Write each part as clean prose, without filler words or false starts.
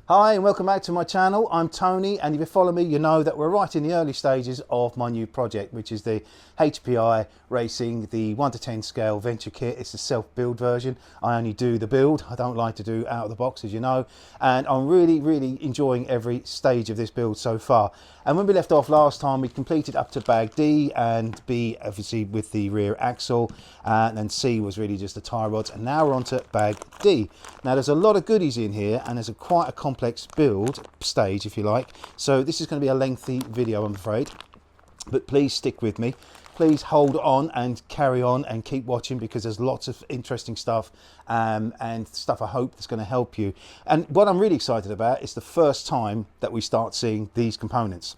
Hi and welcome back to my channel. I'm Tony, and if you follow me you know that we're right in the early stages of my new project, which is the HPI Racing, the 1 to 10 scale venture kit. It's a self-build version. I only do the build. I don't like to do out of the box, as you know, and I'm really enjoying every stage of this build so far. And when we left off last time, we completed up to bag D, and B obviously with the rear axle, and then C was really just the tie rods, and now we're on to bag D. Now there's a lot of goodies in here, and there's quite a complex build stage, if you like, so this is going to be a lengthy video, I'm afraid, but please stick with me. Please hold on and carry on and keep watching, because there's lots of interesting stuff and stuff I hope that's going to help you. And what I'm really excited about is the first time that we start seeing these components.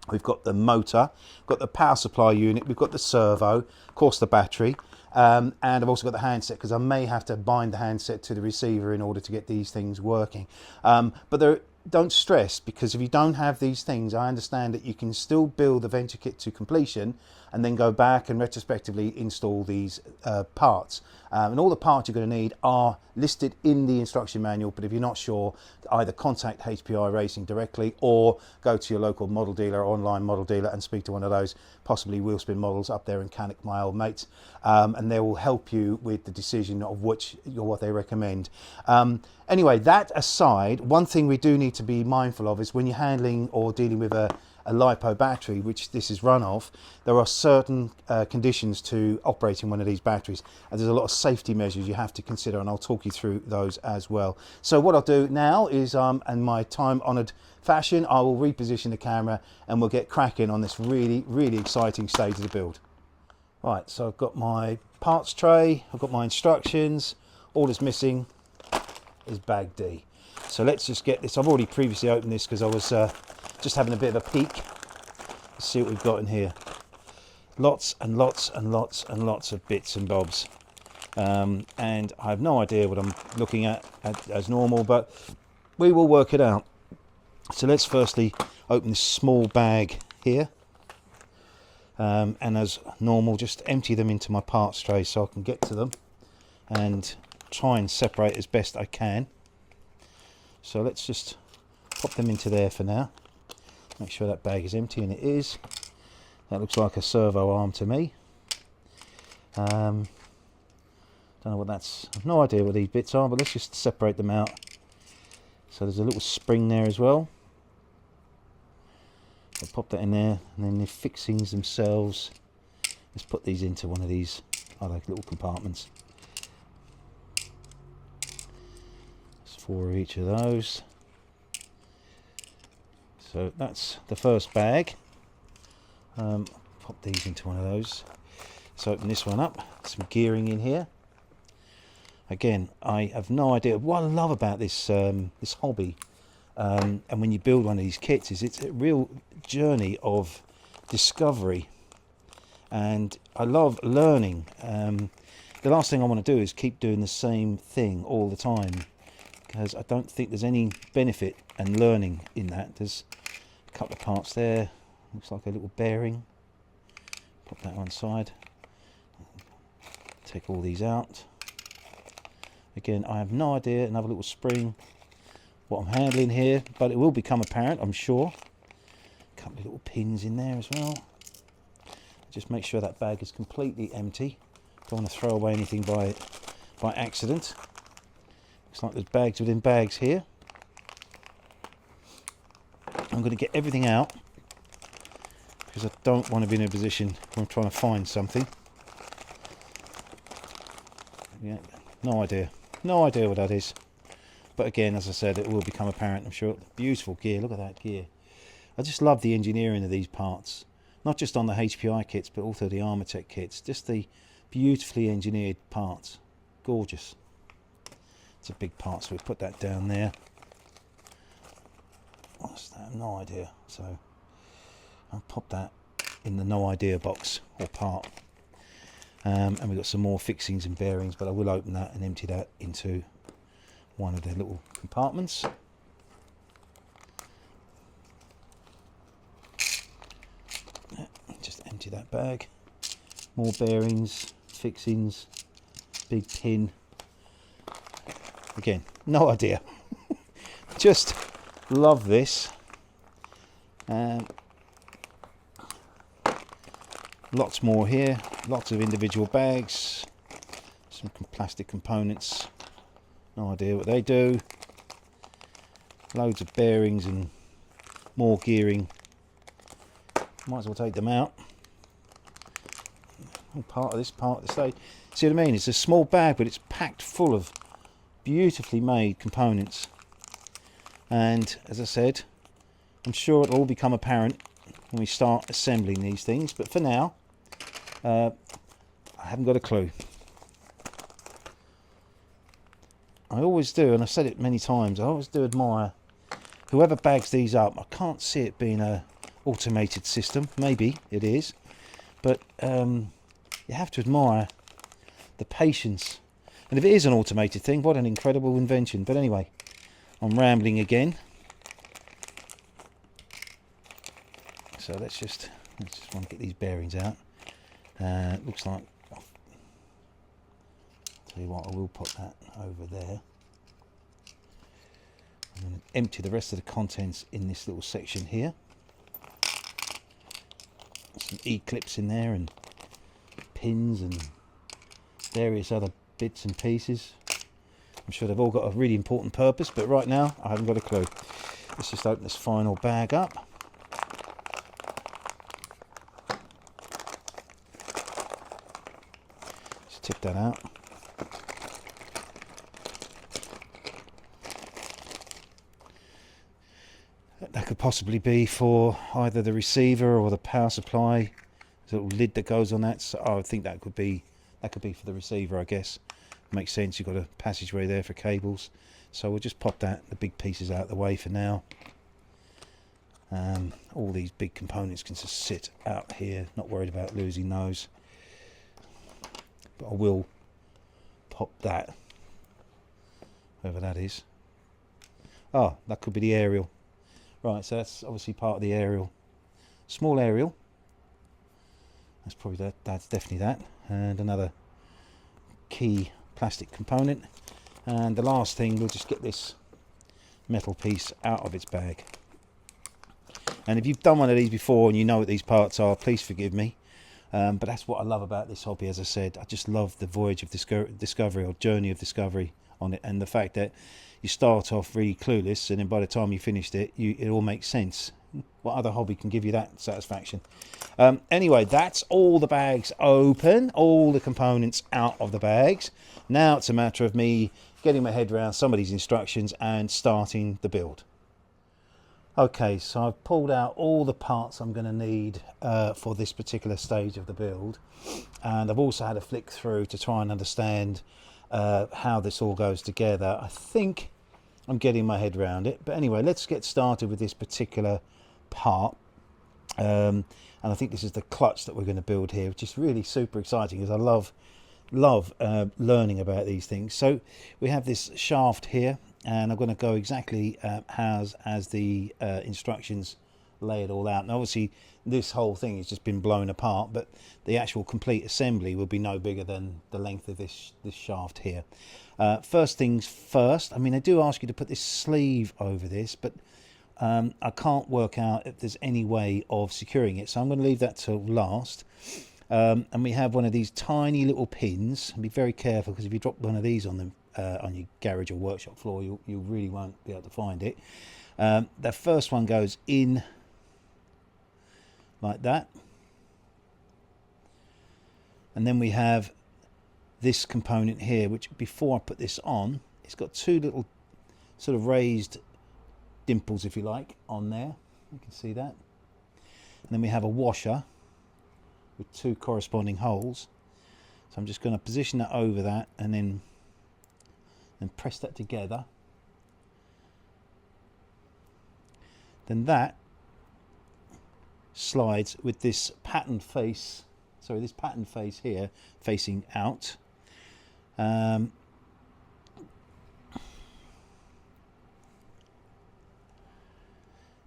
We've got the motor, we've got the power supply unit, we've got the servo, of course the battery, and I've also got the handset, because I may have to bind the handset to the receiver in order to get these things working. But don't stress, because if you don't have these things, I understand that you can still build the venture kit to completion and then go back and retrospectively install these parts. And all the parts you're going to need are listed in the instruction manual, but if you're not sure, either contact HPI Racing directly or go to your local model dealer or online model dealer and speak to one of those, possibly Wheelspin Models up there in Cannock, my old mates, and they will help you with the decision of what they recommend. Anyway, that aside, one thing we do need to be mindful of is when you're handling or dealing with a LiPo battery, which this is run off, there are certain conditions to operating one of these batteries, and there's a lot of safety measures you have to consider, and I'll talk you through those as well. So what I'll do now is, in my time-honoured fashion, I will reposition the camera and we'll get cracking on this really exciting stage of the build. Right, so I've got my parts tray, I've got my instructions. All that's missing is bag D. So let's just get this. I've already previously opened this because I was just having a bit of a peek. Let's see what we've got in here. Lots and lots of bits and bobs, and I have no idea what I'm looking at as normal, but we will work it out. So let's firstly open this small bag here, and as normal just empty them into my parts tray so I can get to them and try and separate as best I can. So let's just pop them into there for now. Make sure that bag is empty, and it is. That looks like a servo arm to me. Don't know what that's. I've no idea what these bits are, but let's just separate them out. So there's a little spring there as well. I'll pop that in there, and then the fixings themselves. Let's put these into one of these like little compartments. There's 4 of each of those. So that's the first bag. Pop these into one of those. Let's open this one up. Some gearing in here. Again, I have no idea. What I love about this this hobby, and when you build one of these kits, is it's a real journey of discovery, and I love learning. The last thing I want to do is keep doing the same thing all the time, because I don't think there's any benefit and learning in that. There's a couple of parts there, looks like a little bearing. Pop that one side. Take all these out. Again, I have no idea. Another little spring, what I'm handling here, but it will become apparent, I'm sure. A couple of little pins in there as well. Just make sure that bag is completely empty. Don't want to throw away anything by accident. Looks like there's bags within bags here. I'm going to get everything out because I don't want to be in a position where I'm trying to find something. Yeah, no idea what that is. But again, as I said, it will become apparent, I'm sure. Beautiful gear, look at that gear. I just love the engineering of these parts. Not just on the HPI kits, but also the Armatech kits. Just the beautifully engineered parts. Gorgeous. It's a big part, so we put that down there. What's that? No idea. So I'll pop that in the no idea box or part. And we've got some more fixings and bearings, but I will open that and empty that into one of the little compartments. Just empty that bag. More bearings, fixings, big pin. Again, no idea. just love this. Lots more here, lots of individual bags, some plastic components, no idea what they do, loads of bearings and more gearing. Might as well take them out. All part of this stage. See what I mean? It's a small bag, but it's packed full of beautifully made components. And as I said, I'm sure it'll all become apparent when we start assembling these things. But for now, I haven't got a clue. I always do, and I've said it many times, I always do admire whoever bags these up. I can't see it being a automated system. Maybe it is, but you have to admire the patience. And if it is an automated thing, what an incredible invention. But anyway, I'm rambling again. So let's just want to get these bearings out. Looks like, I'll tell you what, I will put that over there. I'm going to empty the rest of the contents in this little section here. Some E-clips in there and pins and various other bits and pieces. I'm sure they've all got a really important purpose, but right now I haven't got a clue. Let's just open this final bag up. Just tip that out. That could possibly be for either the receiver or the power supply. There's a little lid that goes on that. So I think that could be for the receiver, I guess. Makes sense. You've got a passageway there for cables. So we'll just pop the big pieces out of the way for now. All these big components can just sit out here. Not worried about losing those. But I will pop that, whoever that is. Oh, that could be the aerial. Right, so that's obviously part of the aerial. Small aerial. That's probably that. That's definitely that. And another key plastic component. And the last thing, we'll just get this metal piece out of its bag. And if you've done one of these before and you know what these parts are, please forgive me. But that's what I love about this hobby. As I said, I just love the voyage of discovery, or journey of discovery on it, and the fact that you start off really clueless, and then by the time you finished it, it all makes sense. What other hobby can give you that satisfaction? Anyway, that's all the bags open, all the components out of the bags. Now it's a matter of me getting my head around some of these instructions and starting the build. Okay, so I've pulled out all the parts I'm going to need for this particular stage of the build, and I've also had a flick through to try and understand how this all goes together. I think I'm getting my head around it, but anyway, let's get started with this particular part. And I think this is the clutch that we're going to build here, which is really super exciting, because I love learning about these things. So we have this shaft here, and I'm going to go exactly as the instructions lay it all out. And obviously this whole thing has just been blown apart, but the actual complete assembly will be no bigger than the length of this shaft here. First things first, I mean, I do ask you to put this sleeve over this, but I can't work out if there's any way of securing it, so I'm going to leave that till last. And we have one of these tiny little pins. Be very careful, because if you drop one of these on them on your garage or workshop floor, you really won't be able to find it. The first one goes in like that, and then we have this component here, which before I put this on, it's got two little sort of raised dimples, if you like, on there. You can see that. And then we have a washer with two corresponding holes. So I'm just going to position that over that, and then press that together. Then that slides with this patterned face, this patterned face here facing out. And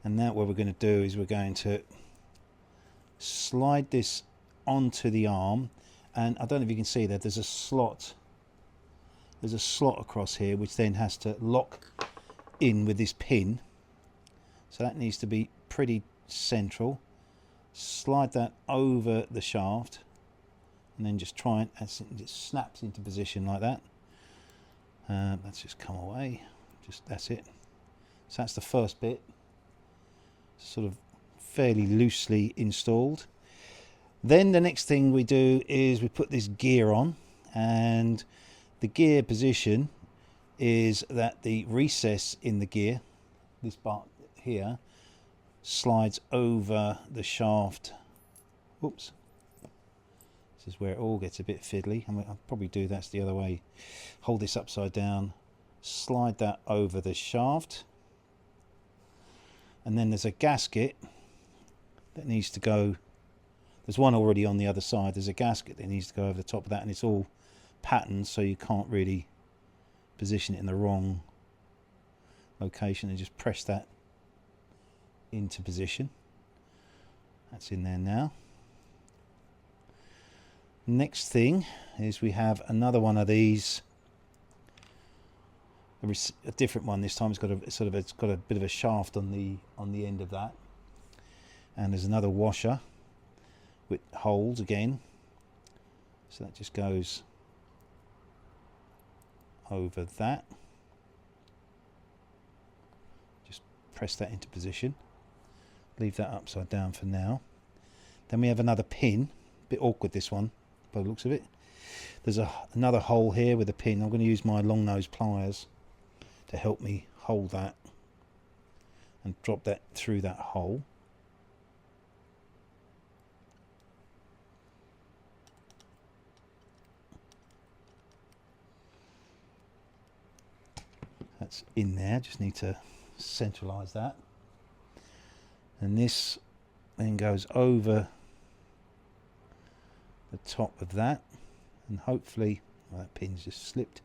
now what we're going to do is we're going to slide this onto the arm, and I don't know if you can see that there's a slot across here, which then has to lock in with this pin, so that needs to be pretty central. Slide that over the shaft and then just try and it snaps into position like that. Let's just come away, just that's it. So that's the first bit, sort of fairly loosely installed. Then the next thing we do is we put this gear on, and the gear position is that the recess in the gear, this part here, slides over the shaft. Whoops, this is where it all gets a bit fiddly. I'll probably do that's the other way. Hold this upside down, slide that over the shaft, and then there's a gasket that needs to go. There's one already on the other side. There's a gasket that needs to go over the top of that, and it's all patterned so you can't really position it in the wrong location, and just press that into position. That's in there now. Next thing is we have another one of these, a different one this time. It's got a bit of a shaft on the end of that, and there's another washer with holes again, so that just goes over that. Just press that into position, leave that upside down for now. Then we have another pin, a bit awkward this one by the looks of it. There's another hole here with a pin. I'm going to use my long nose pliers to help me hold that and drop that through that hole. That's in there, just need to centralize that. And this then goes over the top of that, and hopefully, well, that pin's just slipped.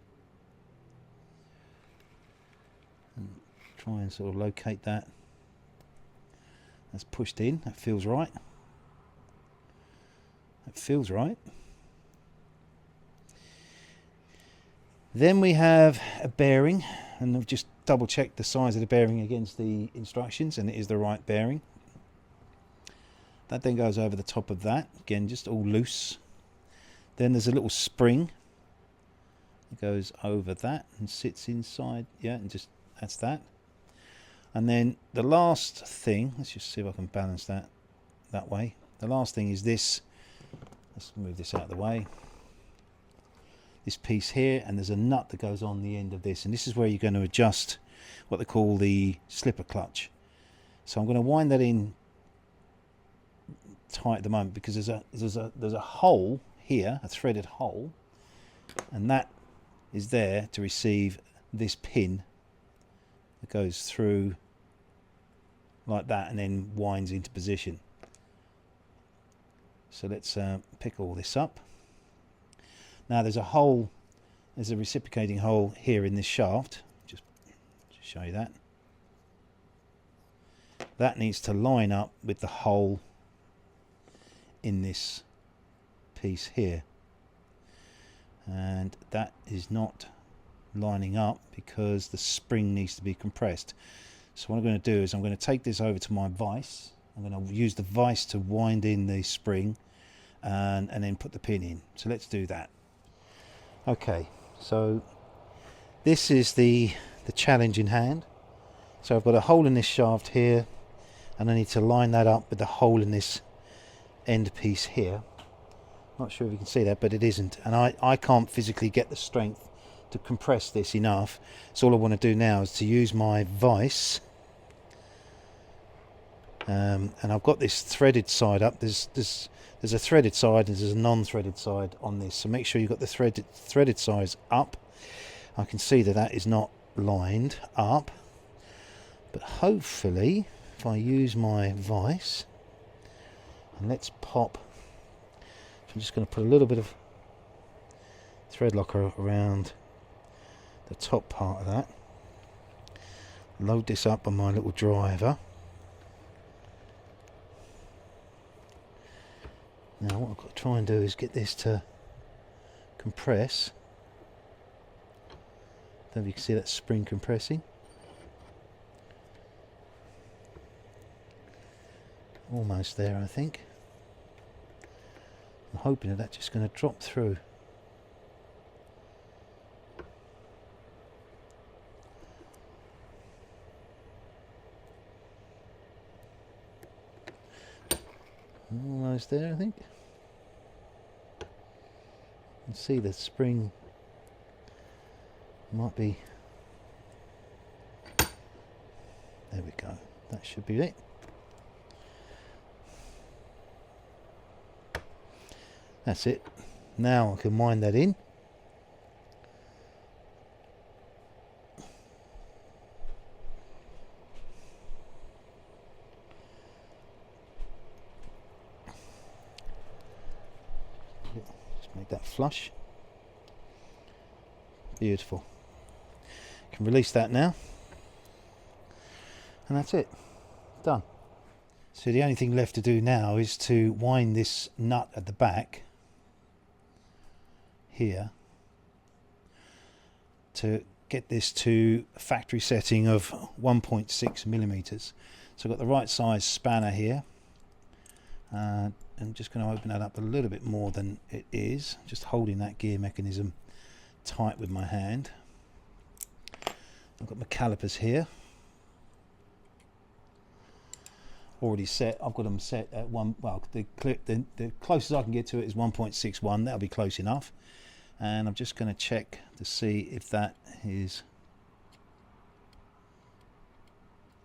And try and sort of locate that. That's pushed in, that feels right. That feels right. Then we have a bearing, and I've just double checked the size of the bearing against the instructions, and it is the right bearing. That then goes over the top of that, again just all loose. Then there's a little spring that goes over that and sits inside, yeah, and just that's that. And then the last thing, let's just see if I can balance that way. The last thing is this, let's move this out of the way. This piece here, and there's a nut that goes on the end of this, and this is where you're going to adjust what they call the slipper clutch. So I'm going to wind that in tight at the moment, because there's a hole here, a threaded hole, and that is there to receive this pin that goes through like that and then winds into position. So let's pick all this up. Now there's a hole, there's a reciprocating hole here in this shaft. Just show you that. That needs to line up with the hole in this piece here, and that is not lining up because the spring needs to be compressed. So what I'm going to do is I'm going to take this over to my vise. I'm going to use the vise to wind in the spring and then put the pin in. So let's do that. Okay, so this is the challenge in hand. So I've got a hole in this shaft here, and I need to line that up with the hole in this end piece here. Not sure if you can see that, but it isn't, and I can't physically get the strength to compress this enough. So all I want to do now is to use my vise, and I've got this threaded side up. There's a threaded side and there's a non-threaded side on this, so make sure you've got the threaded sides up. I can see that that is not lined up, but hopefully if I use my vise, and let's pop, I'm just going to put a little bit of thread locker around the top part of that, load this up on my little driver. Now what I've got to try and do is get this to compress. Don't know if you can see that spring compressing. Almost there, I think. I'm hoping that that's just going to drop through. Almost there, I think. You can see the spring might be. There we go. That should be it. That's it. Now I can wind that in. Just make that flush. Beautiful. Can release that now. And that's it. Done. So the only thing left to do now is to wind this nut at the back here to get this to a factory setting of 1.6 millimeters. So I've got the right size spanner here. I'm just going to open that up a little bit more than it is, just holding that gear mechanism tight with my hand. I've got my calipers here already set. I've got them set at one, well, the closest I can get to it is 1.61. That'll be close enough. And I'm just going to check to see if that is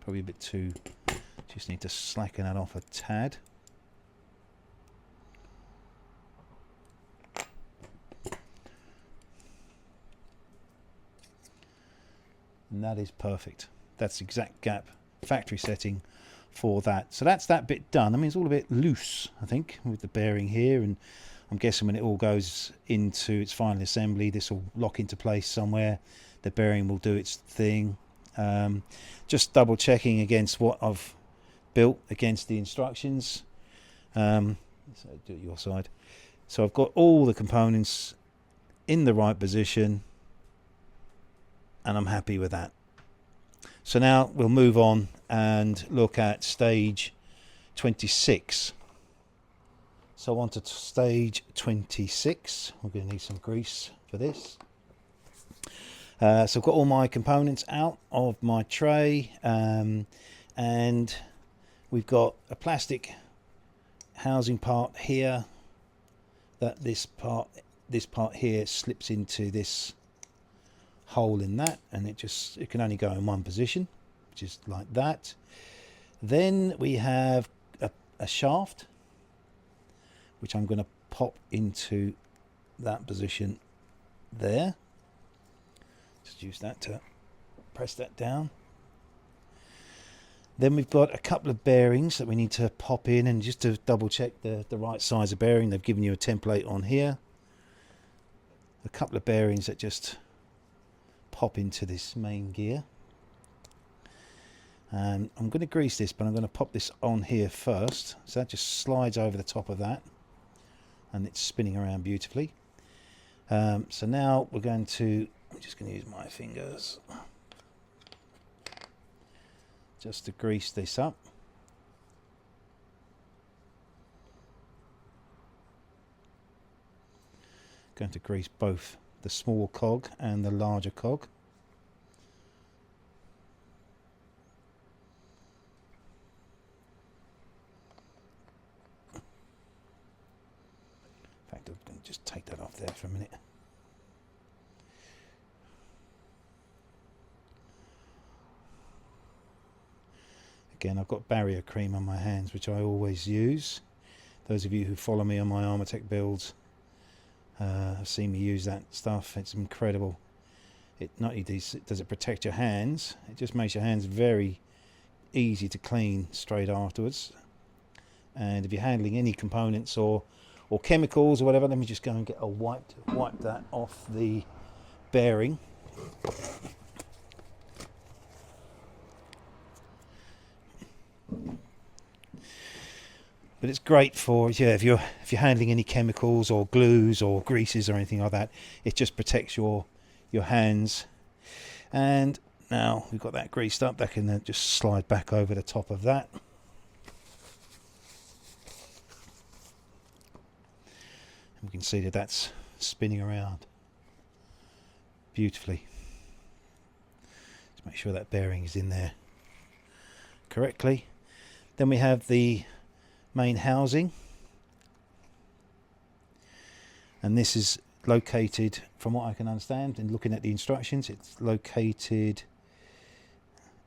probably a bit too, just need to slacken that off a tad. And that is perfect. That's the exact gap, factory setting for that. So that's that bit done. I mean, it's all a bit loose, I think, with the bearing here, and I'm guessing when it all goes into its final assembly, this will lock into place somewhere. The bearing will do its thing. Just double checking against what I've built against the instructions. So do it your side. So I've got all the components in the right position, and I'm happy with that. So now we'll move on and look at stage 26. So on to stage 26. We're going to need some grease for this. So I've got all my components out of my tray, and we've got a plastic housing part here that this part here slips into this hole in that, and it can only go in one position, which is like that. Then we have a shaft, which I'm going to pop into that position there. Just use that to press that down. Then we've got a couple of bearings that we need to pop in, and just to double check the right size of bearing, they've given you a template on here. A couple of bearings that just pop into this main gear. And I'm going to grease this, but I'm going to pop this on here first. So that just slides over the top of that, and it's spinning around beautifully. So now we're going to, I'm just going to use my fingers just to grease this up. Going to grease both the small cog and the larger cog. In fact, I'm going to just take that off there for a minute. Again, I've got barrier cream on my hands, which I always use. Those of you who follow me on my Armortech builds have seen me use that stuff. It's incredible. It not only does it protect your hands, it just makes your hands very easy to clean straight afterwards. And if you're handling any components or chemicals or whatever, let me just go and get a wipe to wipe that off the bearing. But it's great for, yeah, if you're handling any chemicals or glues or greases or anything like that, it just protects your hands. And now we've got that greased up, that can just slide back over the top of that. We can see that that's spinning around beautifully. Let's make sure that bearing is in there correctly. Then we have the main housing, and this is located, from what I can understand and looking at the instructions, it's located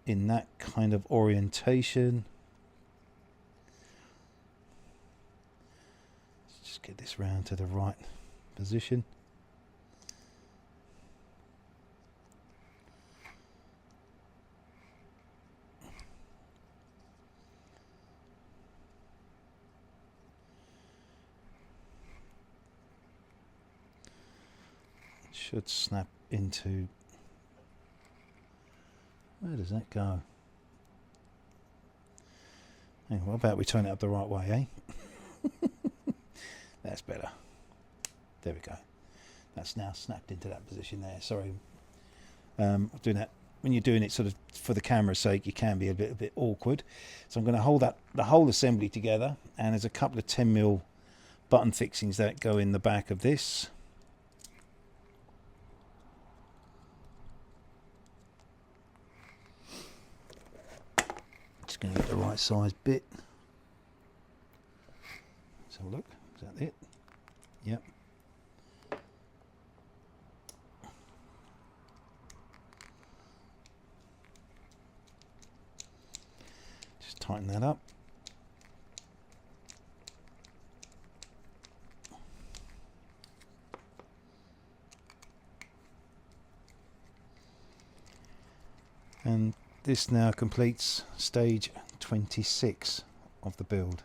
in that kind of orientation. Let's just get this round to the right position. Should snap into, where does that go? Hey, what about we turn it up the right way, eh? That's better. There we go. That's now snapped into that position there. Sorry, doing that when you're doing it sort of for the camera's sake, you can be a bit awkward. So I'm going to hold that the whole assembly together, and there's a couple of 10mm button fixings that go in the back of this. Just going to get the right size bit. Let's have a look. Is that it? Yep. Just tighten that up. And this now completes stage 26 of the build.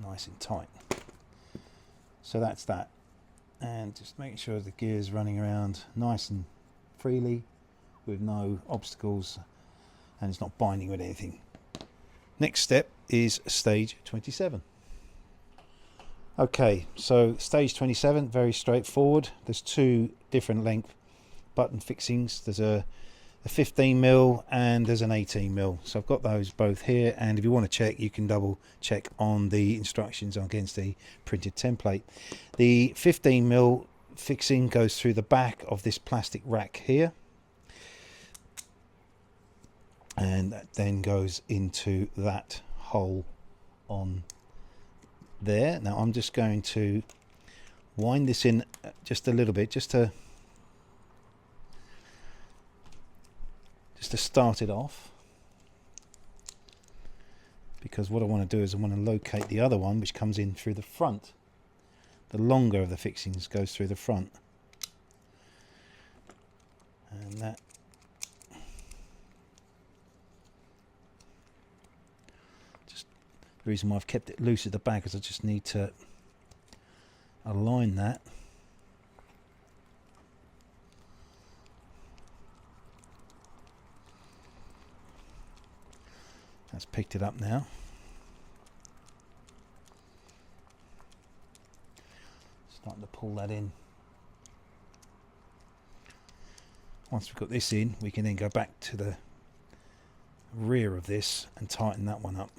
Nice and tight. So that's that. And just making sure the gear's running around nice and freely with no obstacles, and it's not binding with anything. Next step is stage 27. Okay, so stage 27, very straightforward. There's two different length button fixings. There's a 15mm and there's an 18mm. So I've got those both here, and if you want to check, you can double check on the instructions against the printed template. The 15mm fixing goes through the back of this plastic rack here, and that then goes into that hole on there. Now I'm just going to wind this in just a little bit, just to start it off, because what I want to do is I want to locate the other one, which comes in through the front. The longer of the fixings goes through the front, and that just the reason why I've kept it loose at the back is I just need to align that. That's picked it up now. Starting to pull that in. Once we've got this in, we can then go back to the rear of this and tighten that one up.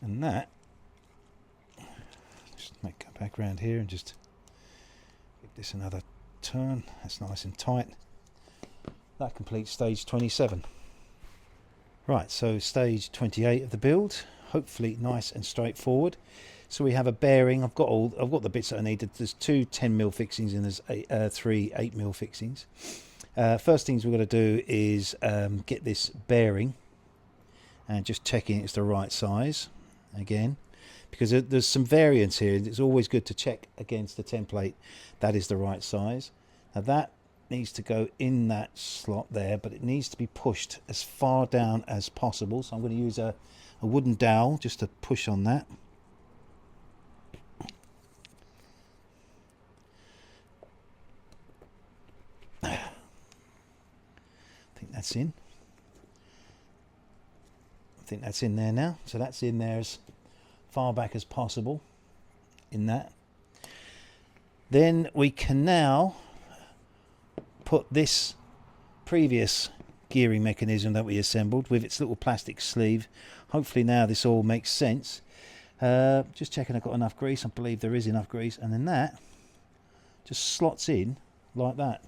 And that, go back around here and just give this another turn. That's nice and tight. That completes stage 27. Right, so stage 28 of the build, hopefully nice and straightforward. So we have a bearing. I've got the bits that I needed. There's two 10mm fixings and there's three 8mm fixings. First things we're going to do is get this bearing and just checking it's the right size again, because there's some variance here. It's always good to check against the template that is the right size. Now that needs to go in that slot there, but it needs to be pushed as far down as possible. So I'm going to use a wooden dowel just to push on that. I think that's in. I think that's in there now. So that's in there as far back as possible in that. Then we can now put this previous gearing mechanism that we assembled with its little plastic sleeve. Hopefully now this all makes sense. Just checking I've got enough grease. I believe there is enough grease, and then that just slots in like that,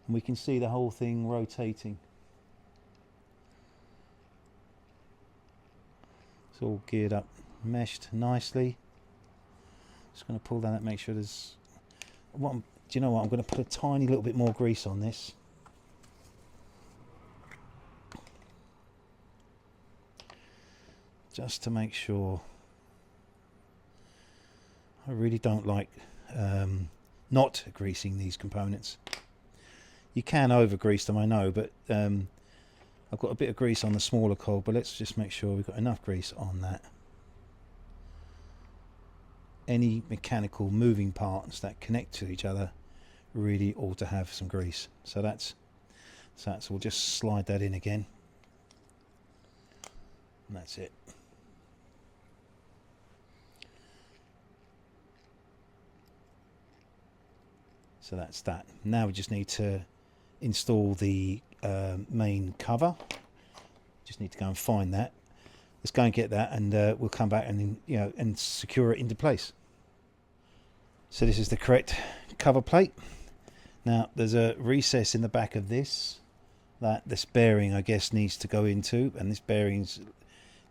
and we can see the whole thing rotating. It's all geared up, meshed nicely. Just going to pull down that, make sure there's do you know what, I'm going to put a tiny little bit more grease on this. Just to make sure. I really don't like not greasing these components. You can over grease them, I know, but I've got a bit of grease on the smaller cog, but let's just make sure we've got enough grease on that. Any mechanical moving parts that connect to each other really ought to have some grease. So we'll just slide that in again, and that's it. So that's that. Now we just need to install the main cover. Just need to go and find that. Let's go and get that, and we'll come back and and secure it into place. So this is the correct cover plate. Now there's a recess in the back of this that this bearing, I guess, needs to go into, and this bearing's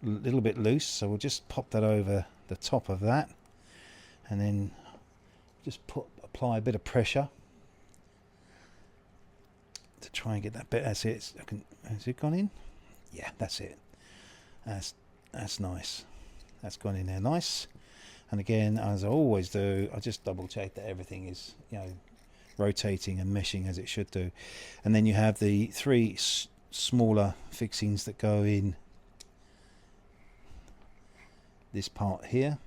a little bit loose, so we'll just pop that over the top of that, and then just apply a bit of pressure to try and get that bit. That's it. Has it gone in? Yeah, that's it. That's nice. That's gone in there nice. And again, as I always do, I just double check that everything is rotating and meshing as it should do. And then you have the three smaller fixings that go in this part here.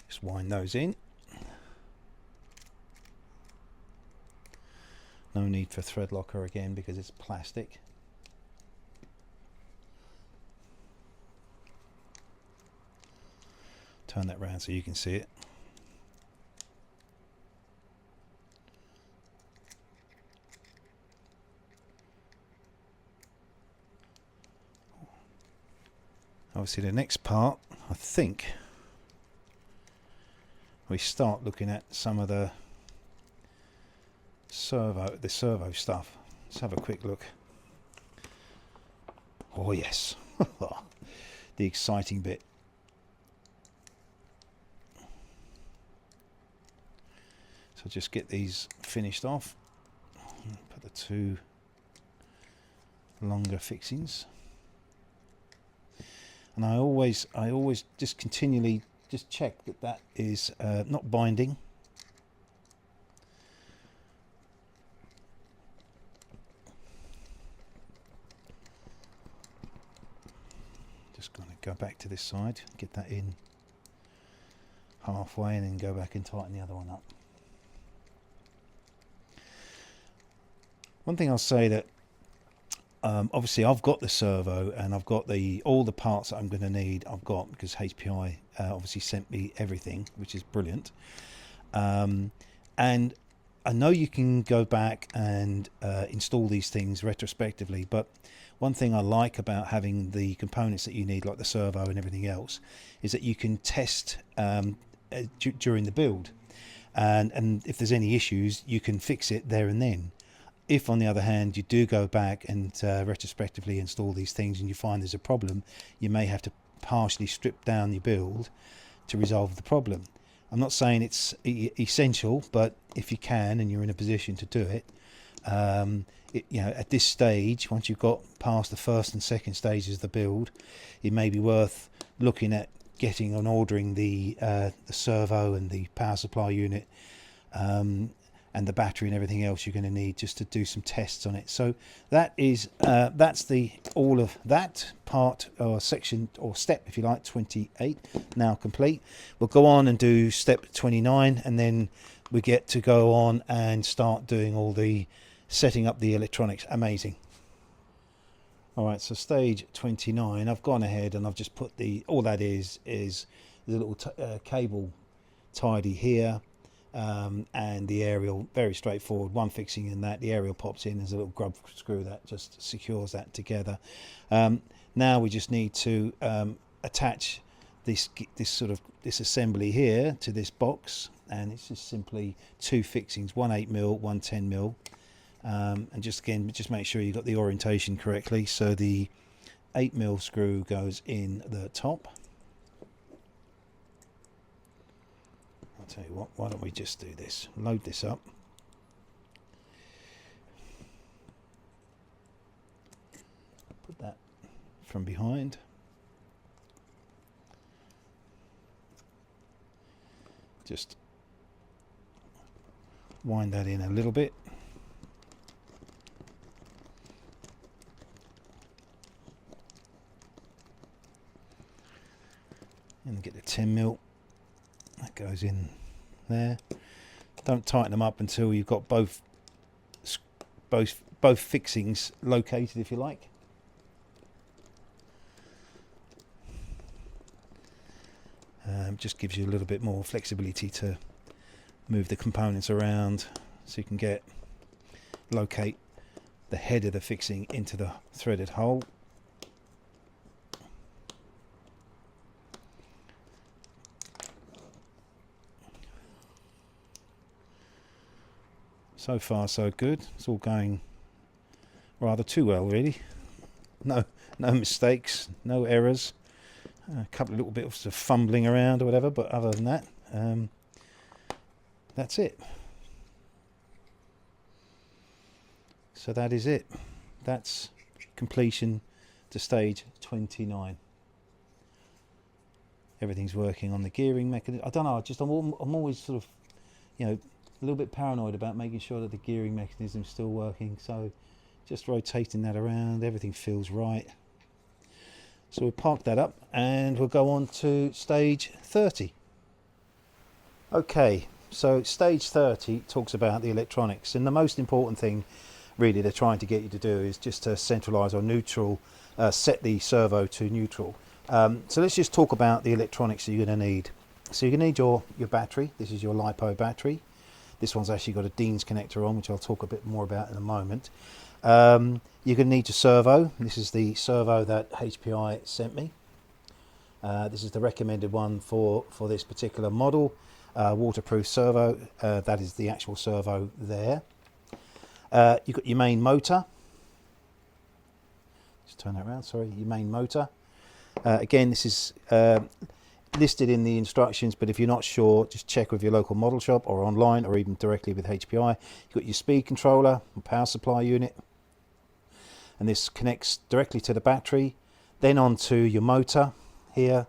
Just wind those in. No need for thread locker again because it's plastic. Turn that round so you can see it. Obviously the next part, I think, we start looking at some of the servo stuff. Let's have a quick look. Oh yes, the exciting bit. So just get these finished off. Put the two longer fixings, and I always just continually just check that is not binding. Just going to go back to this side, get that in halfway, and then go back and tighten the other one up. One thing I'll say that obviously I've got the servo and I've got all the parts that I'm going to need. I've got, because HPI obviously sent me everything, which is brilliant. And I know you can go back and install these things retrospectively, but one thing I like about having the components that you need, like the servo and everything else, is that you can test during the build, and if there's any issues, you can fix it there and then. If, on the other hand, you do go back and retrospectively install these things and you find there's a problem, you may have to partially strip down your build to resolve the problem. I'm not saying it's essential, but if you can and you're in a position to do it, at this stage, once you've got past the first and second stages of the build, it may be worth looking at getting and ordering the servo and the power supply unit, and the battery and everything else you're going to need just to do some tests on it. So that is that's all of that part, or section, or step, if you like, 28 now complete. We'll go on and do step 29, and then we get to go on and start doing all the setting up the electronics. Amazing. All right, so stage 29, I've gone ahead and I've just put all that is the little cable tidy here, and the aerial, very straightforward, one fixing in that. The aerial pops in, there's a little grub screw that just secures that together. Now we just need to attach this assembly here to this box, and it's just simply two fixings, one 8mm, one 10mm. And just make sure you got the orientation correctly. So the 8mm screw goes in the top. I'll tell you what, why don't we just do this? Load this up. Put that from behind. Just wind that in a little bit. And get the 10mm, that goes in there. Don't tighten them up until you've got both fixings located, if you like. Just gives you a little bit more flexibility to move the components around, so you can locate the head of the fixing into the threaded hole. So far so good. It's all going rather too well, really. No mistakes, no errors. A couple of little bits of fumbling around or whatever, but other than that, that's it. So that is it. That's completion to stage 29. Everything's working on the gearing mechanism. I don't know. I'm always sort of, a little bit paranoid about making sure that the gearing mechanism is still working. So just rotating that around, everything feels right. So we'll park that up and we'll go on to stage 30. Okay, so stage 30 talks about the electronics, and the most important thing really they're trying to get you to do is just to centralize or neutral, set the servo to neutral. So let's just talk about the electronics that you're going to need. So you're going to need your battery. This is your LiPo battery. This one's actually got a Dean's connector on, which I'll talk a bit more about in a moment. You're going to need your servo. This is the servo that HPI sent me. This is the recommended one for this particular model. Waterproof servo. That is the actual servo there. You've got your main motor. Just turn that around, sorry. Your main motor. Again, this is listed in the instructions, but if you're not sure, just check with your local model shop or online or even directly with HPI. You've got your speed controller, power supply unit, and this connects directly to the battery, then onto your motor here,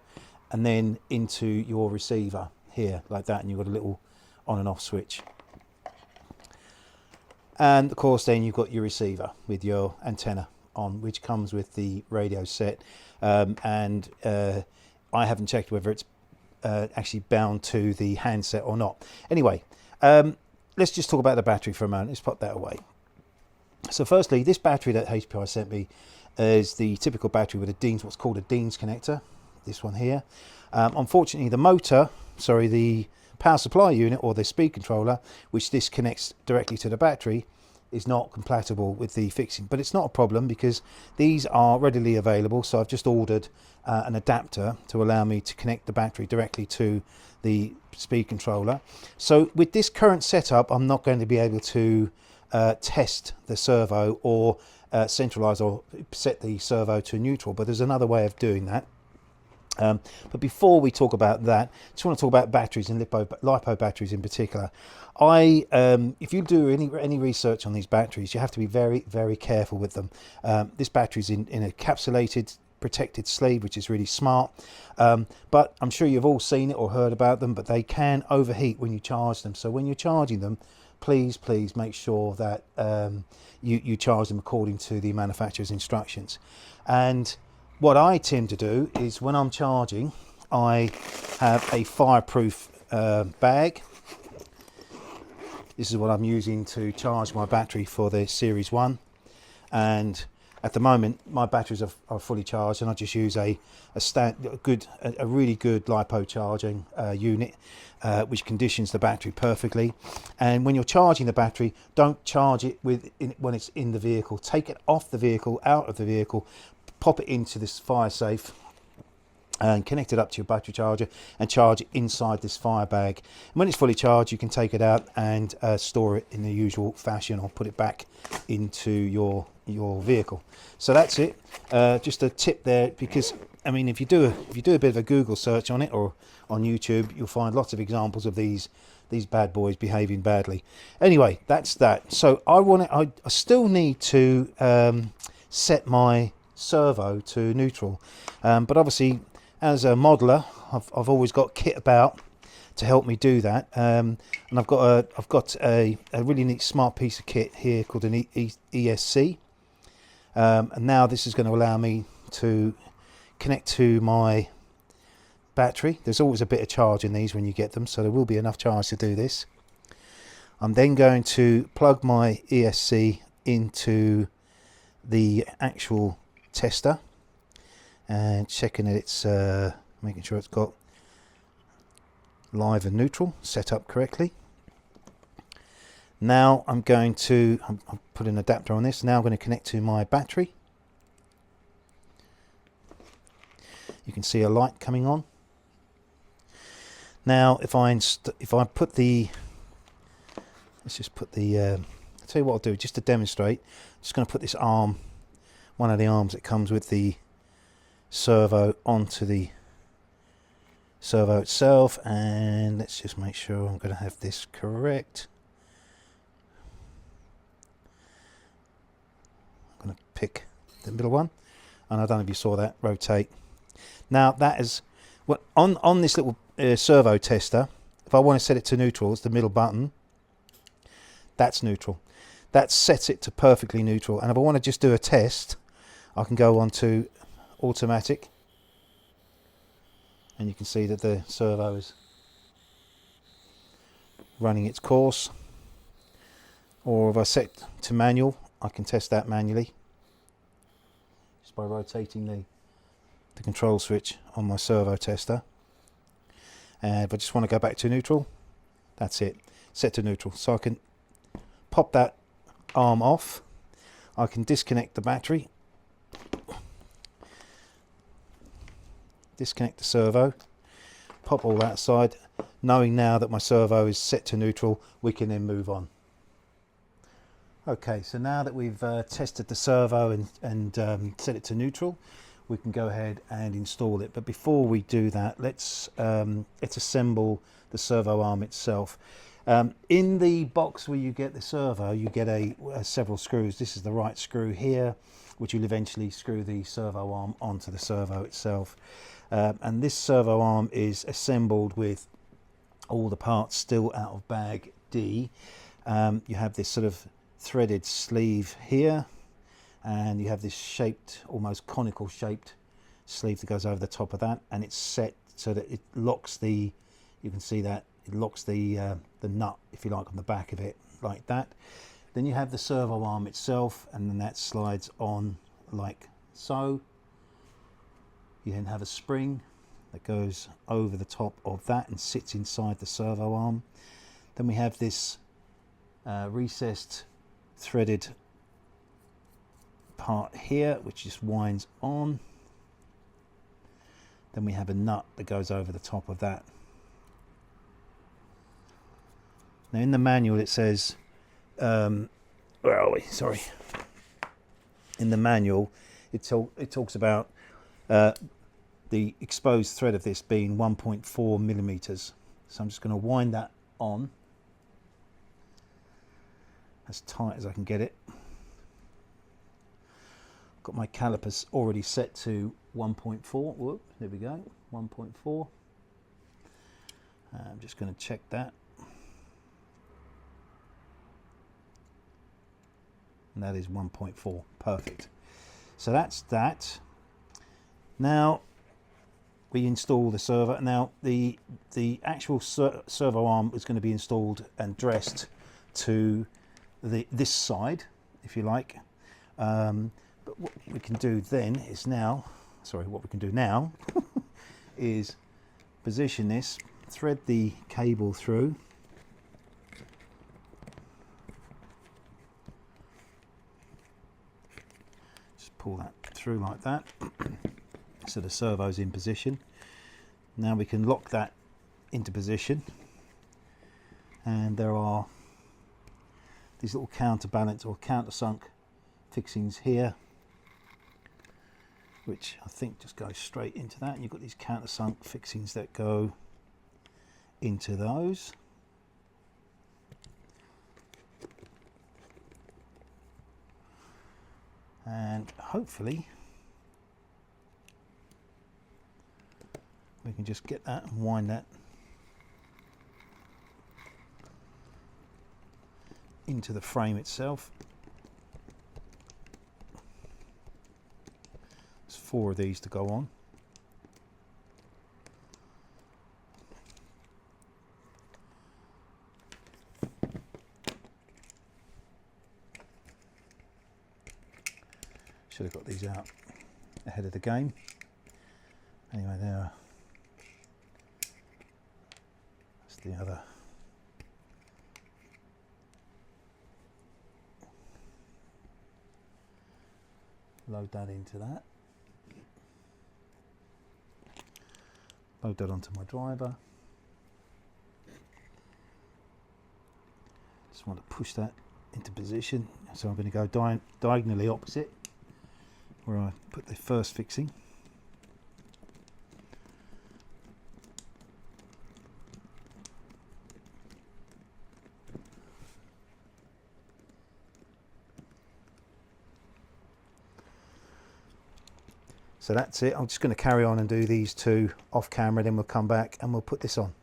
and then into your receiver here, like that, and you've got a little on and off switch. And of course then you've got your receiver with your antenna on, which comes with the radio set, and I haven't checked whether it's actually bound to the handset or not. Anyway, let's just talk about the battery for a moment. Let's put that away. So firstly, this battery that HPI sent me is the typical battery with what's called a Dean's connector, this one here. Unfortunately, the power supply unit or the speed controller, which this connects directly to the battery, is not compatible with the fixing. But it's not a problem because these are readily available. So I've just ordered an adapter to allow me to connect the battery directly to the speed controller. So with this current setup, I'm not going to be able to test the servo or centralize or set the servo to neutral, but there's another way of doing that. But before we talk about that, I just want to talk about batteries and LiPo batteries in particular. If you do any research on these batteries, you have to be very, very careful with them. This battery's in a encapsulated, protected sleeve, which is really smart. But I'm sure you've all seen it or heard about them, but they can overheat when you charge them. So when you're charging them, please make sure that you charge them according to the manufacturer's instructions. And what I tend to do is when I'm charging, I have a fireproof bag, This is what I'm using to charge my battery for the Series 1, and at the moment my batteries are fully charged, and I just use a really good LiPo charging unit, which conditions the battery perfectly. And when you're charging the battery, don't charge it when it's in the vehicle. Take it off the vehicle, out of the vehicle, pop it into this fire safe and connect it up to your battery charger and charge it inside this fire bag. And when it's fully charged, you can take it out and store it in the usual fashion, or put it back into your vehicle. So that's it. Just a tip there, because I mean, if you do a bit of a Google search on it, or on YouTube, you'll find lots of examples of these bad boys behaving badly. Anyway, that's that. So I still need to set my servo to neutral, but obviously, as a modeler, I've always got kit about to help me do that, and I've got a really neat smart piece of kit here called an ESC, and now this is going to allow me to connect to my battery. There's always a bit of charge in these when you get them, so there will be enough charge to do this. I'm then going to plug my ESC into the actual tester and checking that it's making sure it's got live and neutral set up correctly. Now I'm going to put an adapter on this. Now I'm going to connect to my battery. You can see a light coming on. Now if I put the, let's just put the I'll tell you what I'll do just to demonstrate. I'm just going to put this arm, one of the arms that comes with the servo, onto the servo itself, and let's just make sure I'm going to have this correct. I'm going to pick the middle one, and I don't know if you saw that rotate. Now that is what on this little servo tester. If I want to set it to neutral, it's the middle button. That's neutral. That sets it to perfectly neutral. And if I want to just do a test, I can go on to automatic, and you can see that the servo is running its course. Or if I set to manual, I can test that manually just by rotating the control switch on my servo tester. And if I just want to go back to neutral, that's it, set to neutral. So I can pop that arm off, I can disconnect the battery, disconnect the servo, pop all that aside. Knowing now that my servo is set to neutral, we can then move on. Okay, so now that we've tested the servo and set it to neutral, we can go ahead and install it. But before we do that, let's assemble the servo arm itself. In the box where you get the servo, you get several screws. This is the right screw here, which will eventually screw the servo arm onto the servo itself. And this servo arm is assembled with all the parts still out of bag D. You have this sort of threaded sleeve here, and you have this shaped, almost conical shaped sleeve that goes over the top of that, and it's set so that it locks the, you can see that it locks the nut, if you like, on the back of it like that. Then you have the servo arm itself, and then that slides on like so. You then have a spring that goes over the top of that and sits inside the servo arm. Then we have this recessed threaded part here, which just winds on. Then we have a nut that goes over the top of that. Now in the manual it says, where are we? Sorry. In the manual it talks about the exposed thread of this being 1.4 millimeters. So I'm just going to wind that on as tight as I can get it. Got my calipers already set to 1.4. Whoop, there we go, 1.4. I'm just going to check that. And that is 1.4. Perfect. So that's that. Now we install the servo. Now the actual servo arm is going to be installed and dressed to this side, if you like. But what we can do then is what we can do now is position this, thread the cable through, just pull that through like that, so the servo's in position. Now we can lock that into position, and there are these little counterbalance or countersunk fixings here, which I think just goes straight into that, and you've got these countersunk fixings that go into those. And hopefully we can just get that and wind that into the frame itself. There's 4 of these to go on. Should have got these out ahead of the game. Anyway, there. That's the other. Load that into that. Load that onto my driver. Just want to push that into position. So I'm going to go diagonally opposite where I put the first fixing. So that's it. I'm just going to carry on and do these 2 off camera, then we'll come back and we'll put this on.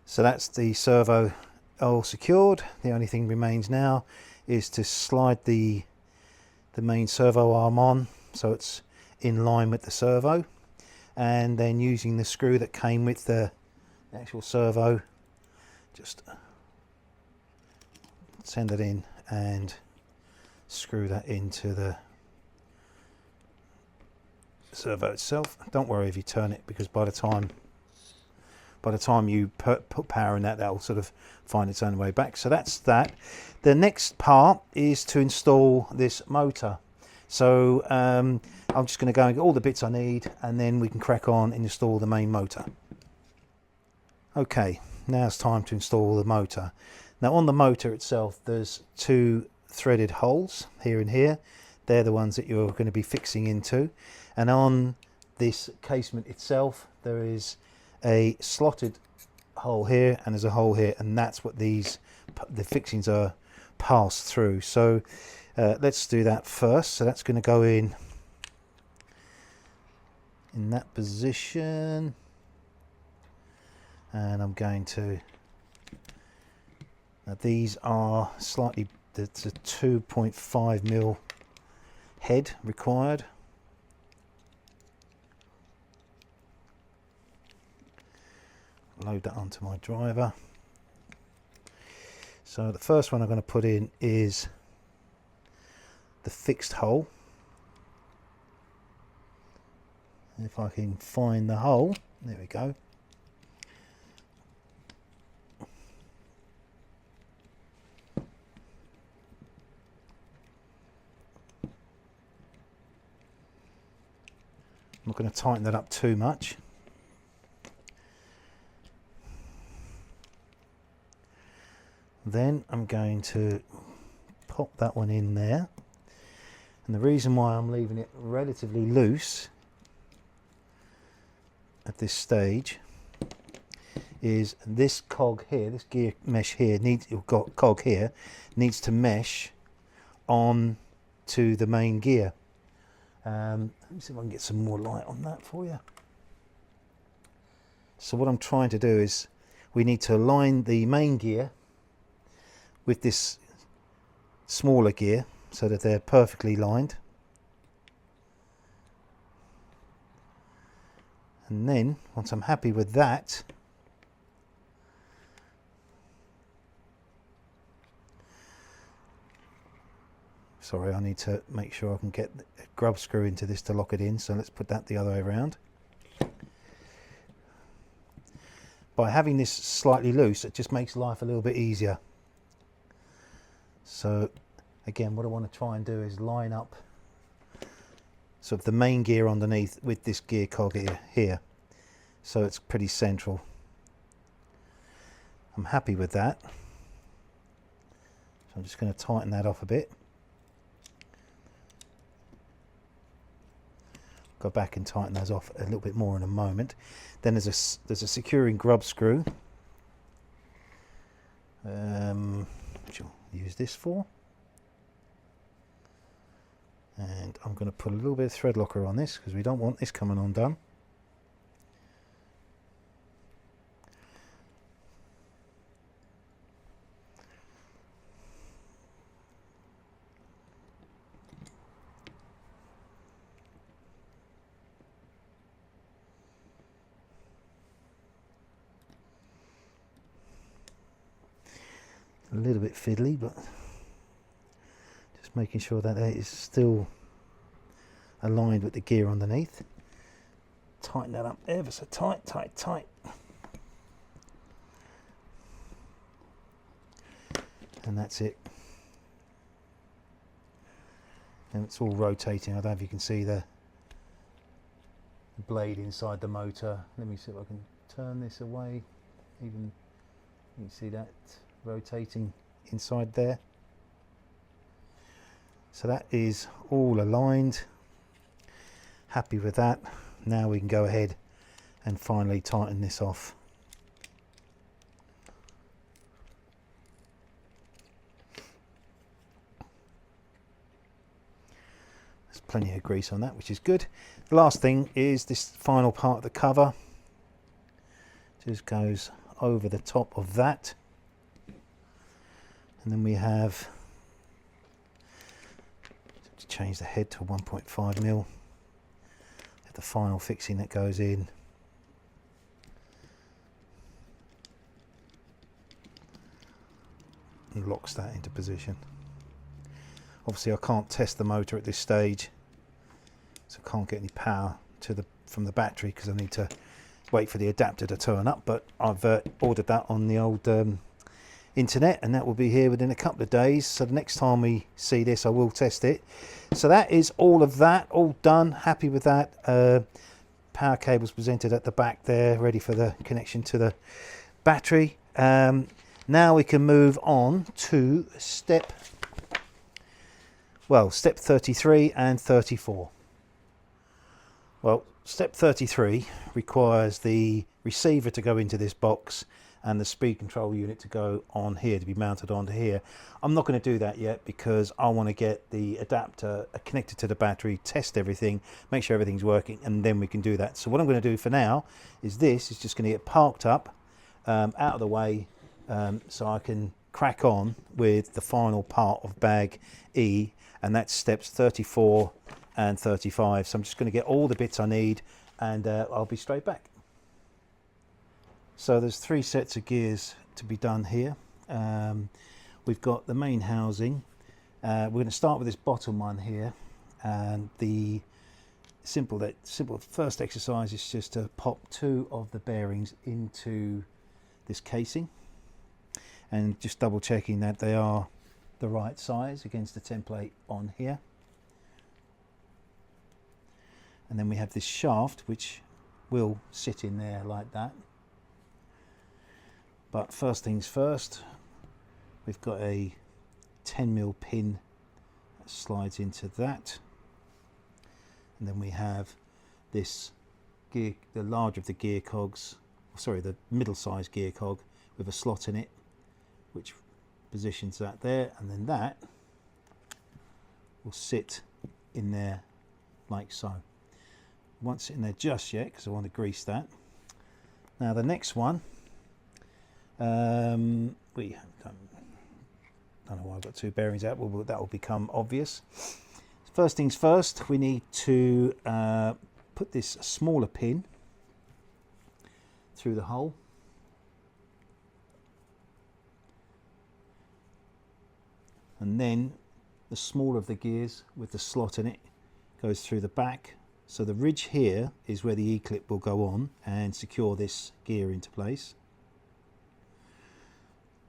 So that's the servo all secured. The only thing remains now is to slide the main servo arm on so it's in line with the servo, and then using the screw that came with the actual servo, just send it in and screw that into the servo itself. Don't worry if you turn it, because by the time you put power in that, will sort of find its own way back. So that's that. The next part is to install this motor. So I'm just going to go and get all the bits I need, and then we can crack on and install the main motor. Okay, now it's time to install the motor. Now on the motor itself, there's 2 threaded holes here and here. They're the ones that you're going to be fixing into. And on this casement itself, there is a slotted hole here and there's a hole here, and that's what the fixings are passed through. So let's do that first. So that's going to go in that position, and I'm going to, now these are slightly, it's a 2.5mm head required. Load that onto my driver. So the first one I'm going to put in is the fixed hole. If I can find the hole, there we go. I'm not going to tighten that up too much. Then I'm going to pop that one in there, and the reason why I'm leaving it relatively loose at this stage is this cog here, this gear mesh here needs to mesh on to the main gear. Let me see if I can get some more light on that for you. So what I'm trying to do is we need to align the main gear with this smaller gear so that they're perfectly lined, and then once I'm happy with that, Sorry, I need to make sure I can get a grub screw into this to lock it in, so let's put that the other way around. By having this slightly loose, it just makes life a little bit easier. So again, what I want to try and do is line up sort of the main gear underneath with this gear cog here, so it's pretty central. I'm happy with that, so I'm just going to tighten that off a bit. Go back and tighten those off a little bit more in a moment. Then there's a securing grub screw, which I'll use this for. And I'm going to put a little bit of thread locker on this because we don't want this coming undone. A little bit fiddly, but just making sure that it is still aligned with the gear underneath. Tighten that up ever so tight, tight. And that's it. And it's all rotating. I don't know if you can see the blade inside the motor. Let me see if I can turn this away. Even you can see that rotating inside there. So that is all aligned. Happy with that. Now we can go ahead and finally tighten this off. There's plenty of grease on that, which is good. The last thing is this final part of the cover. Just goes over the top of that. And then we have to change the head to 1.5 mil. The final fixing that goes in. And locks that into position. Obviously I can't test the motor at this stage, so I can't get any power from the battery because I need to wait for the adapter to turn up, but I've ordered that on the old internet, and that will be here within a couple of days. So the next time we see this I will test it. So that is all of that, all done. Happy with that. Power cables presented at the back there, ready for the connection to the battery. Now we can move on to step 33 and 34. Well, step 33 requires the receiver to go into this box and the speed control unit to go on here, to be mounted onto here. I'm not going to do that yet because I want to get the adapter connected to the battery, test everything, make sure everything's working, and then we can do that. So what I'm going to do for now is this is just going to get parked up out of the way, so I can crack on with the final part of bag E, and that's steps 34 and 35. So I'm just going to get all the bits I need, and I'll be straight back. So there's 3 sets of gears to be done here. We've got the main housing. We're going to start with this bottom one here, and the simple first exercise is just to pop 2 of the bearings into this casing, and just double checking that they are the right size against the template on here. And then we have this shaft which will sit in there like that. But first things first, we've got a 10mm pin that slides into that, and then we have this gear, the larger of the gear cogs, sorry, the middle-sized gear cog with a slot in it, which positions that there, and then that will sit in there like so. Won't sit in there just yet because I want to grease that. Now the next one, we don't know why I've got 2 bearings out, but that will become obvious. First things first, we need to put this smaller pin through the hole. And then the smaller of the gears with the slot in it goes through the back. So the ridge here is where the E-clip will go on and secure this gear into place.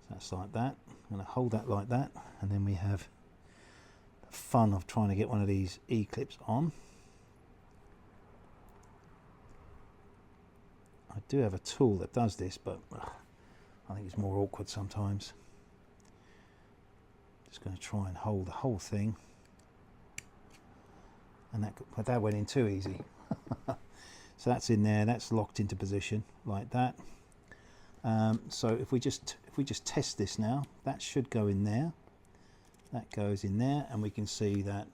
So that's like that. I'm going to hold that like that, and then we have the fun of trying to get one of these E-clips on. I do have a tool that does this, but I think it's more awkward sometimes. Just going to try and hold the whole thing, and that went in too easy. So that's in there, that's locked into position like that. So if we just test this now, that should go in there, that goes in there, and we can see that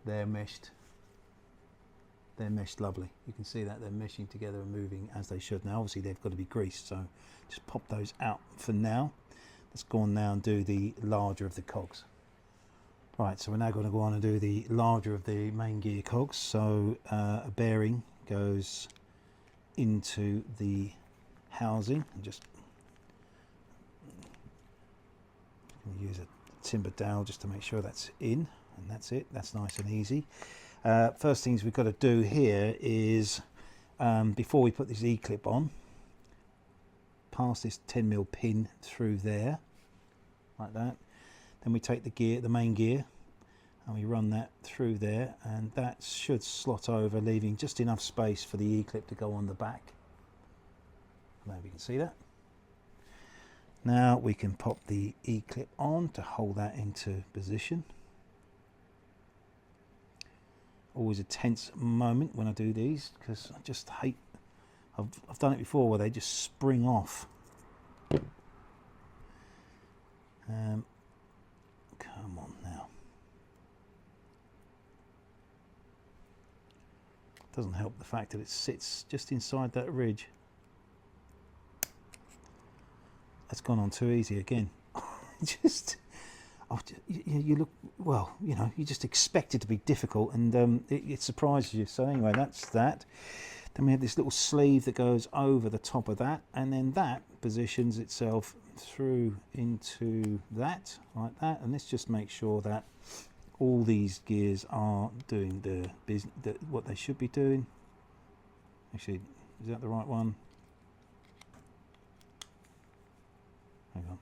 they're meshed lovely. You can see that they're meshing together and moving as they should. Now obviously they've got to be greased, so just pop those out for now. Let's go on now and do the larger of the cogs. Right, so we're now going to go on and do the larger of the main gear cogs. So a bearing goes into the housing, and just use a timber dowel just to make sure that's in, and that's it. That's nice and easy. First things we've got to do here is, before we put this E-clip on, pass this 10mm pin through there, like that. Then we take the gear, the main gear, and we run that through there, and that should slot over, leaving just enough space for the E-clip to go on the back. Maybe you can see that. Now we can pop the E-clip on to hold that into position. Always a tense moment when I do these, because I just hate, I've done it before where they just spring off. Come on now. Doesn't help the fact that it sits just inside that ridge. That's gone on too easy again. Just, you look, well, you know, you just expect it to be difficult, and it surprises you. So anyway, that's that. Then we have this little sleeve that goes over the top of that, and then that positions itself through into that, like that. And let's just make sure that all these gears are doing the business, what they should be doing. Actually, is that the right one? Hang on.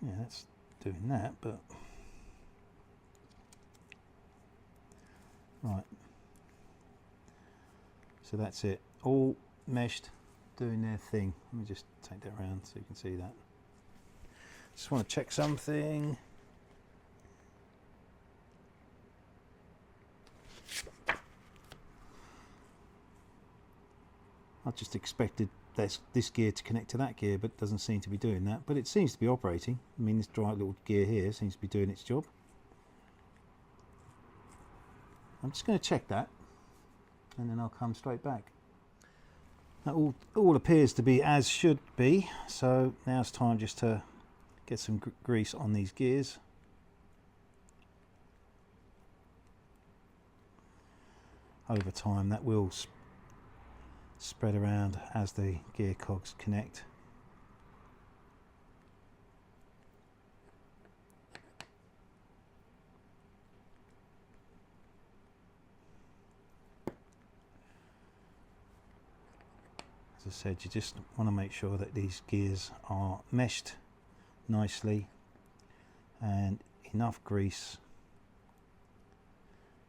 Yeah, that's doing that, but right. So that's it. All meshed, doing their thing. Let me just take that around so you can see that. Just want to check something. I just expected this gear to connect to that gear, but it doesn't seem to be doing that. But it seems to be operating. I mean, this dry little gear here seems to be doing its job. I'm just going to check that, and then I'll come straight back. That all appears to be as should be. So now it's time just to get some grease on these gears. Over time, that will spread around as the gear cogs connect. As I said, you just want to make sure that these gears are meshed nicely and enough grease.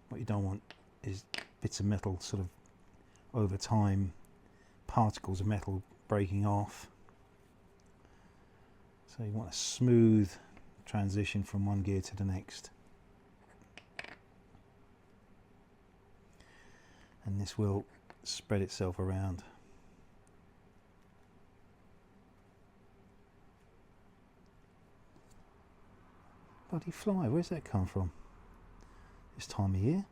What you don't want is bits of metal sort of over time, particles of metal breaking off. So you want a smooth transition from one gear to the next. And this will spread itself around. Bloody fly, where's that come from? This time of year.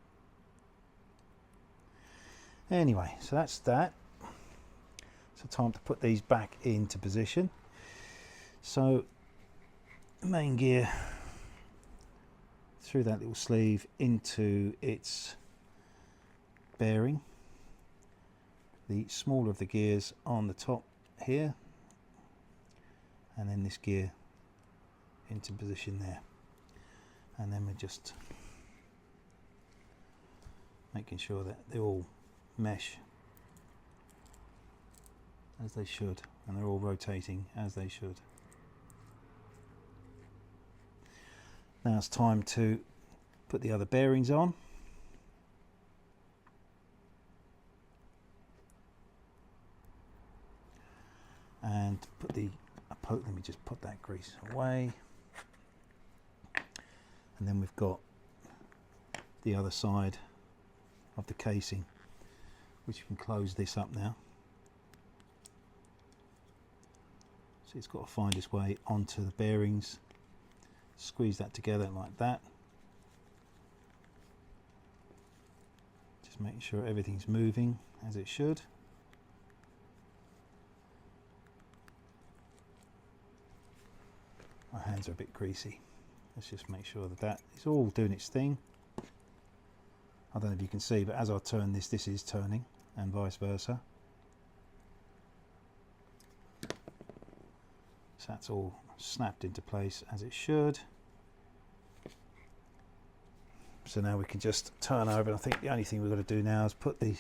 Anyway, so that's that. So time to put these back into position. So main gear through that little sleeve into its bearing. The smaller of the gears on the top here, and then this gear into position there. and then we're just making sure that they all mesh as they should, and they're all rotating as they should. Now it's time to put the other bearings on. And put the, let me just put that grease away. And then we've got the other side of the casing, which you can close this up now. So it's got to find its way onto the bearings. Squeeze that together like that. Just making sure everything's moving as it should. My hands are a bit greasy. Let's just make sure that that is all doing its thing. I don't know if you can see, but as I turn this, this is turning, and vice versa. So that's all snapped into place as it should. So now we can just turn over, and I think the only thing we've got to do now is put the,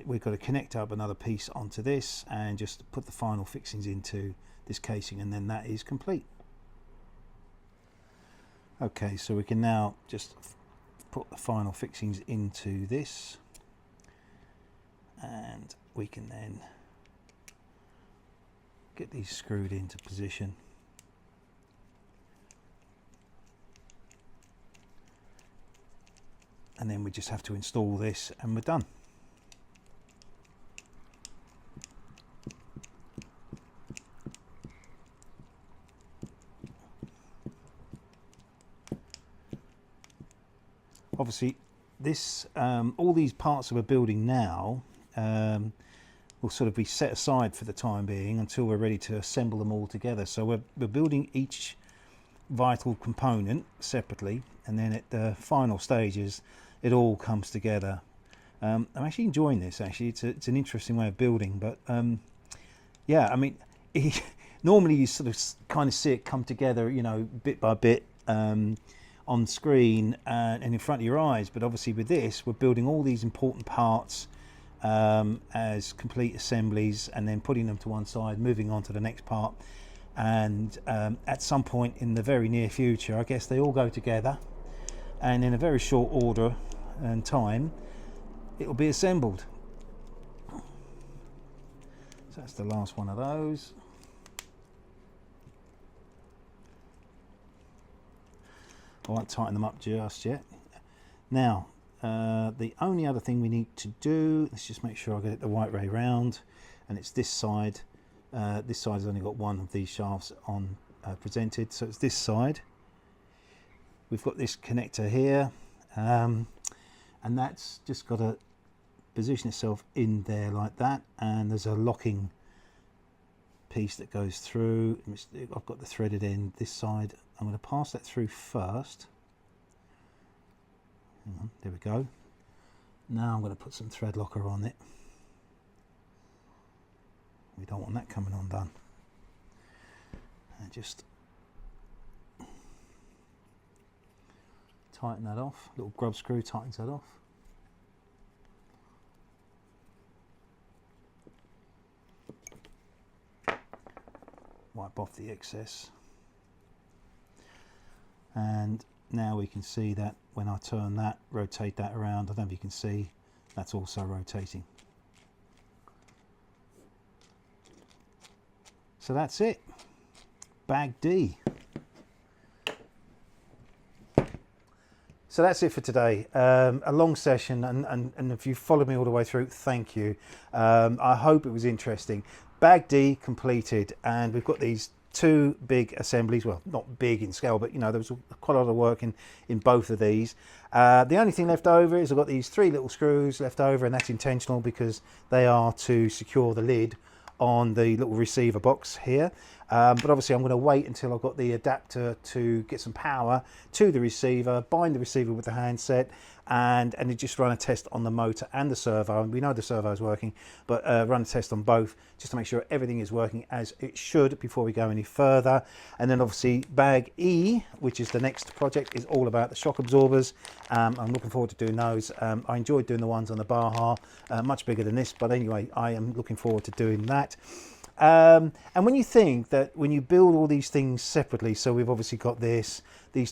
we've got to connect up another piece onto this and just put the final fixings into this casing, and then that is complete. Okay, so we can now just put the final fixings into this, and we can then get these screwed into position. And then we just have to install this and we're done. Obviously this, all these parts that we're building now will sort of be set aside for the time being until we're ready to assemble them all together. So we're building each vital component separately, and then at the final stages it all comes together. I'm actually enjoying this. Actually, it's an interesting way of building, but yeah, I mean, normally you sort of kind of see it come together, you know, bit by bit on screen and in front of your eyes. But obviously with this, we're building all these important parts as complete assemblies, and then putting them to one side, moving on to the next part, and at some point in the very near future, I guess they all go together, and in a very short order and time it will be assembled. So that's the last one of those. I won't tighten them up just yet. Now the only other thing we need to do, let's just make sure I get it the right way round, and it's this side. This side has only got one of these shafts on presented, so it's this side. We've got this connector here, and that's just got to position itself in there like that, and there's a locking piece that goes through. I've got the threaded end this side. I'm going to pass that through first. Hang on, there we go. Now I'm going to put some thread locker on it. We don't want that coming undone. And just tighten that off. Little grub screw tightens that off. Wipe off the excess. And now we can see that when I turn that, rotate that around, I don't know if you can see, that's also rotating. So that's it. Bag D. So that's it for today. A long session, and if you followed me all the way through, thank you. I hope it was interesting. Bag D completed, and we've got these two big assemblies. Well, not big in scale, but you know, there was quite a lot of work in both of these. The only thing left over is I've got these three little screws left over, and that's intentional because they are to secure the lid on the little receiver box here. But obviously I'm going to wait until I've got the adapter to get some power to the receiver, bind the receiver with the handset, and just run a test on the motor and the servo. And we know the servo is working, but run a test on both just to make sure everything is working as it should before we go any further. And then obviously bag E, which is the next project, is all about the shock absorbers. I'm looking forward to doing those. I enjoyed doing the ones on the Baja, much bigger than this, but anyway, I am looking forward to doing that. And when you think that when you build all these things separately, so we've obviously got these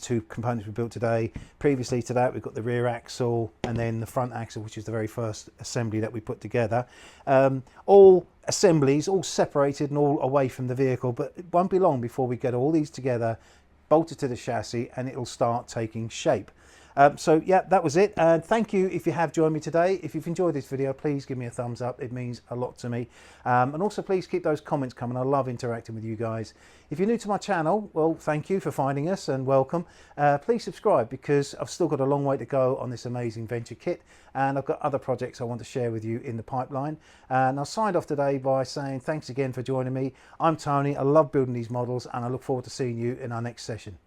two components we built today. Previously to that, we've got the rear axle and then the front axle, which is the very first assembly that we put together. All assemblies, all separated and all away from the vehicle, but it won't be long before we get all these together, bolted to the chassis, and it'll start taking shape. So yeah, that was it. And thank you if you have joined me today. If you've enjoyed this video, please give me a thumbs up. It means a lot to me. And also please keep those comments coming. I love interacting with you guys. If you're new to my channel, well, thank you for finding us and welcome. Please subscribe, because I've still got a long way to go on this amazing venture kit, and I've got other projects I want to share with you in the pipeline. And I signed off today by saying thanks again for joining me. I'm Tony. I love building these models, and I look forward to seeing you in our next session.